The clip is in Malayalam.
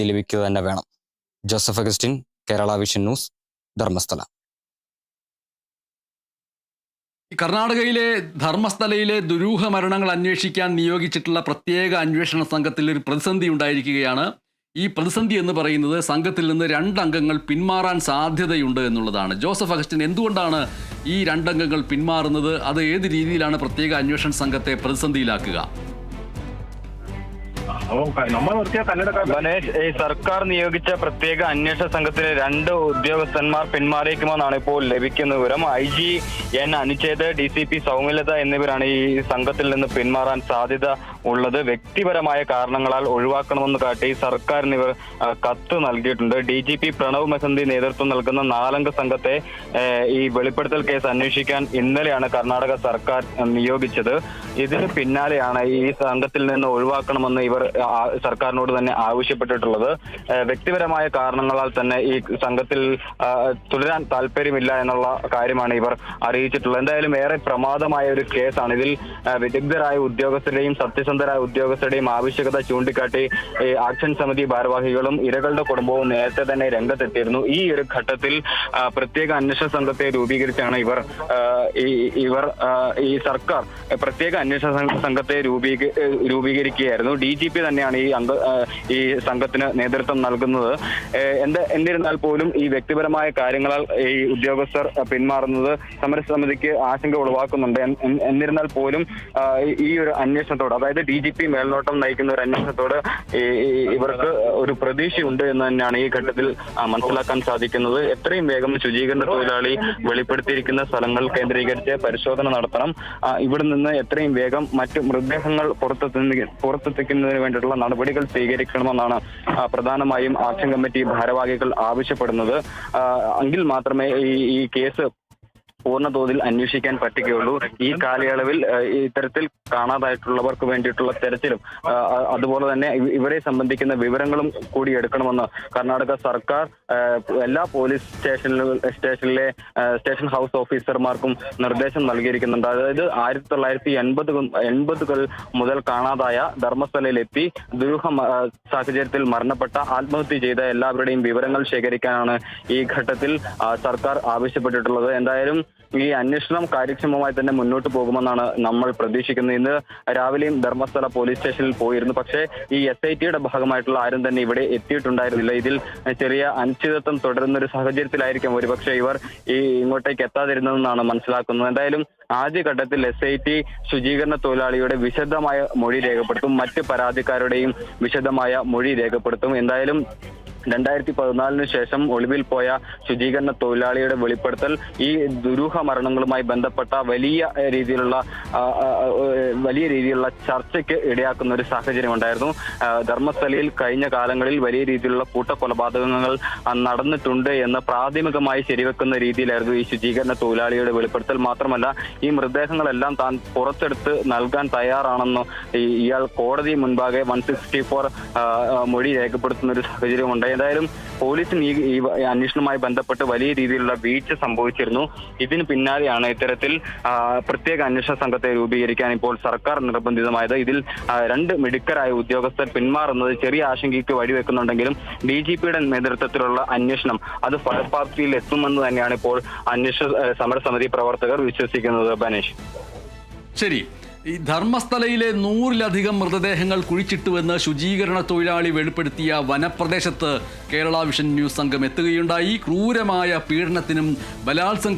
ലഭിക്കുക തന്നെ വേണം. Joseph Augustine, Kerala vision news, Dharmasthala. കർണാടകയിലെ ധർമ്മസ്ഥലയിലെ ദുരൂഹ മരണങ്ങൾ അന്വേഷിക്കാൻ നിയോഗിച്ചിട്ടുള്ള പ്രത്യേക അന്വേഷണ സംഘത്തിൽ ഒരു പ്രതിസന്ധി ഉണ്ടായിരിക്കുകയാണ്. ഈ പ്രതിസന്ധി എന്ന് പറയുന്നത് സംഘത്തിൽ നിന്ന് 2 അംഗങ്ങൾ പിന്മാറാൻ സാധ്യതയുണ്ട് എന്നുള്ളതാണ്. ജോസഫ് അഗസ്റ്റിൻ, എന്തുകൊണ്ടാണ് ഈ 2 അംഗങ്ങൾ പിന്മാറുന്നത്? അത് ഏത് രീതിയിലാണ് പ്രത്യേക അന്വേഷണ സംഘത്തെ പ്രതിസന്ധിയിലാക്കുക? ഗണേഷ്, ഈ സർക്കാർ നിയോഗിച്ച പ്രത്യേക അന്വേഷണ സംഘത്തിലെ 2 ഉദ്യോഗസ്ഥന്മാർ പിന്മാറിയേക്കുമെന്നാണ് ഇപ്പോൾ ലഭിക്കുന്ന വിവരം. IG N അനുച്ഛേദ്, DCP സൗമ്യലത എന്നിവരാണ് ഈ സംഘത്തിൽ നിന്ന് പിന്മാറാൻ സാധ്യത ഉള്ളത്. വ്യക്തിപരമായ കാരണങ്ങളാൽ ഒഴിവാക്കണമെന്ന് കാട്ടി സർക്കാരിന് ഇവർ കത്ത് നൽകിയിട്ടുണ്ട്. DGP പ്രണവ് മെഹന്തി നേതൃത്വം നൽകുന്ന 4 അംഗ സംഘത്തെ ഈ വെളിപ്പെടുത്തൽ കേസ് അന്വേഷിക്കാൻ ഇന്നലെയാണ് കർണാടക സർക്കാർ നിയോഗിച്ചത്. ഇതിന് പിന്നാലെയാണ് ഈ സംഘത്തിൽ നിന്ന് ഒഴിവാക്കണമെന്ന് ഇവർ സർക്കാരിനോട് തന്നെ ആവശ്യപ്പെട്ടിട്ടുള്ളത്. വ്യക്തിപരമായ കാരണങ്ങളാൽ തന്നെ ഈ സംഘത്തിൽ തുടരാൻ താല്പര്യമില്ല എന്നുള്ള കാര്യമാണ് ഇവർ അറിയിച്ചിട്ടുള്ളത്. എന്തായാലും ഏറെ പ്രമാദമായ ഒരു കേസാണ്. ഇതിൽ വിദഗ്ധരായ ഉദ്യോഗസ്ഥരുടെയും സത്യസന്ധരായ ഉദ്യോഗസ്ഥരുടെയും ആവശ്യകത ചൂണ്ടിക്കാട്ടി ആക്ഷൻ സമിതി ഭാരവാഹികളും ഇരകളുടെ കുടുംബവും നേരത്തെ തന്നെ രംഗത്തെത്തിയിരുന്നു. ഈ ഒരു ഘട്ടത്തിൽ പ്രത്യേക അന്വേഷണ സംഘത്തെ രൂപീകരിച്ചാണ് ഈ സർക്കാർ പ്രത്യേക അന്വേഷണ സംഘത്തെ രൂപീകരിക്കുകയായിരുന്നു. DGP തന്നെയാണ് ഈ സംഘത്തിന് നേതൃത്വം നൽകുന്നത്. എന്നിരുന്നാൽ പോലും ഈ വ്യക്തിപരമായ കാര്യങ്ങളാൽ ഈ ഉദ്യോഗസ്ഥർ പിന്മാറുന്നത് സമരസമിതിക്ക് ആശങ്ക ഉളവാക്കുന്നുണ്ട്. എന്നിരുന്നാൽ പോലും ഈ ഒരു അന്വേഷണത്തോട്, അതായത് DGP മേൽനോട്ടം നയിക്കുന്ന ഒരു അന്വേഷണത്തോട് ഇവർക്ക് ഒരു പ്രതീക്ഷയുണ്ട് എന്ന് തന്നെയാണ് ഈ ഘട്ടത്തിൽ മനസ്സിലാക്കാൻ സാധിക്കുന്നത്. എത്രയും വേഗം ശുചീകരണ തൊഴിലാളി വെളിപ്പെടുത്തിയിരിക്കുന്ന സ്ഥലങ്ങൾ കേന്ദ്രീകരിച്ച് പരിശോധന നടത്തണം. ഇവിടെ നിന്ന് എത്രയും വേഗം മറ്റ് മൃതദേഹങ്ങൾ പുറത്തെത്തിക്കുന്നതിന് വേണ്ടിയിട്ടുള്ള നടപടികൾ സ്വീകരിക്കണമെന്നാണ് പ്രധാനമായും ആക്ഷൻ കമ്മിറ്റി ഭാരവാഹികൾ ആവശ്യപ്പെടുന്നത്. എങ്കിൽ മാത്രമേ ഈ കേസ് പൂർണ്ണതോതിൽ അന്വേഷിക്കാൻ പറ്റുകയുള്ളൂ. ഈ കാലയളവിൽ ഇത്തരത്തിൽ കാണാതായിട്ടുള്ളവർക്ക് വേണ്ടിയിട്ടുള്ള തെരച്ചിലും അതുപോലെ തന്നെ ഇവരെ സംബന്ധിക്കുന്ന വിവരങ്ങളും കൂടി എടുക്കണമെന്ന് കർണാടക സർക്കാർ എല്ലാ പോലീസ് സ്റ്റേഷനിലെ സ്റ്റേഷൻ ഹൗസ് ഓഫീസർമാർക്കും നിർദ്ദേശം നൽകിയിരിക്കുന്നുണ്ട്. അതായത് 1980 മുതൽ കാണാതായ ധർമ്മസ്ഥലയിലെത്തി ദുരൂഹ സാഹചര്യത്തിൽ മരണപ്പെട്ട ആത്മഹത്യ ചെയ്ത എല്ലാവരുടെയും വിവരങ്ങൾ ശേഖരിക്കാനാണ് ഈ ഘട്ടത്തിൽ സർക്കാർ ആവശ്യപ്പെട്ടിട്ടുള്ളത്. എന്തായാലും ഈ അന്വേഷണം കാര്യക്ഷമമായി തന്നെ മുന്നോട്ട് പോകുമെന്നാണ് നമ്മൾ പ്രതീക്ഷിക്കുന്നത്. ഇന്ന് രാവിലെയും ധർമ്മസ്ഥല പോലീസ് സ്റ്റേഷനിൽ പോയിരുന്നു. പക്ഷേ ഈ SITയുടെ ഭാഗമായിട്ടുള്ള ആരും തന്നെ ഇവിടെ എത്തിയിട്ടുണ്ടായിരുന്നില്ല. ഇതിൽ ചെറിയ അനിശ്ചിതത്വം തുടരുന്ന ഒരു സാഹചര്യത്തിലായിരിക്കും ഒരുപക്ഷെ ഇവർ ഇങ്ങോട്ടേക്ക് എത്താതിരുന്നതെന്നാണ് മനസ്സിലാക്കുന്നത്. എന്തായാലും ആദ്യഘട്ടത്തിൽ SIT ശുചീകരണ തൊഴിലാളിയുടെ വിശദമായ മൊഴി രേഖപ്പെടുത്തും. മറ്റ് പരാതിക്കാരുടെയും വിശദമായ മൊഴി രേഖപ്പെടുത്തും. എന്തായാലും 2014 ശേഷം ഒളിവിൽ പോയ ശുചീകരണ തൊഴിലാളിയുടെ വെളിപ്പെടുത്തൽ ഈ ദുരൂഹ മരണങ്ങളുമായി ബന്ധപ്പെട്ട വലിയ രീതിയിലുള്ള ചർച്ചയ്ക്ക് ഇടയാക്കുന്ന ഒരു സാഹചര്യം ഉണ്ടായിരുന്നു. ധർമ്മസ്ഥലയിൽ കഴിഞ്ഞ കാലങ്ങളിൽ വലിയ രീതിയിലുള്ള കൂട്ടക്കൊലപാതകങ്ങൾ നടന്നിട്ടുണ്ട് എന്ന് പ്രാഥമികമായി ശരിവെക്കുന്ന രീതിയിലായിരുന്നു ഈ ശുചീകരണ തൊഴിലാളിയുടെ വെളിപ്പെടുത്തൽ. മാത്രമല്ല, ഈ മൃതദേഹങ്ങളെല്ലാം താൻ പുറത്തെടുത്ത് നൽകാൻ തയ്യാറാണെന്ന് ഇയാൾ കോടതി മുൻപാകെ 164 മൊഴി രേഖപ്പെടുത്തുന്ന ഒരു സാഹചര്യം ഉണ്ടായി. ഏതായാലും പോലീസിന് ഈ അന്വേഷണവുമായി ബന്ധപ്പെട്ട് വലിയ രീതിയിലുള്ള വീഴ്ച സംഭവിച്ചിരുന്നു. ഇതിന് പിന്നാലെയാണ് ഇത്തരത്തിൽ പ്രത്യേക അന്വേഷണ സംഘത്തെ രൂപീകരിക്കാൻ ഇപ്പോൾ സർക്കാർ നിർബന്ധിതമായത്. ഇതിൽ 2 മിടുക്കരായ ഉദ്യോഗസ്ഥർ പിന്മാറുന്നത് ചെറിയ ആശങ്കയ്ക്ക് വഴിവെക്കുന്നുണ്ടെങ്കിലും DGPയുടെ നേതൃത്വത്തിലുള്ള അന്വേഷണം അത് ഫലപ്രാപ്തിയിൽ എത്തുമെന്ന് തന്നെയാണ് ഇപ്പോൾ സമരസമിതി പ്രവർത്തകർ വിശ്വസിക്കുന്നത്. ബനേഷ്, ശരി. ഈ ധർമ്മസ്ഥലയിലെ 100-ലധികം മൃതദേഹങ്ങൾ കുഴിച്ചിട്ടുവെന്ന് ശുചീകരണ തൊഴിലാളി വെളിപ്പെടുത്തിയ വനപ്രദേശത്ത് കേരള വിഷൻ ന്യൂസ് സംഘം എത്തുകയുണ്ടായി. ക്രൂരമായ പീഡനത്തിനും ബലാത്സംഗ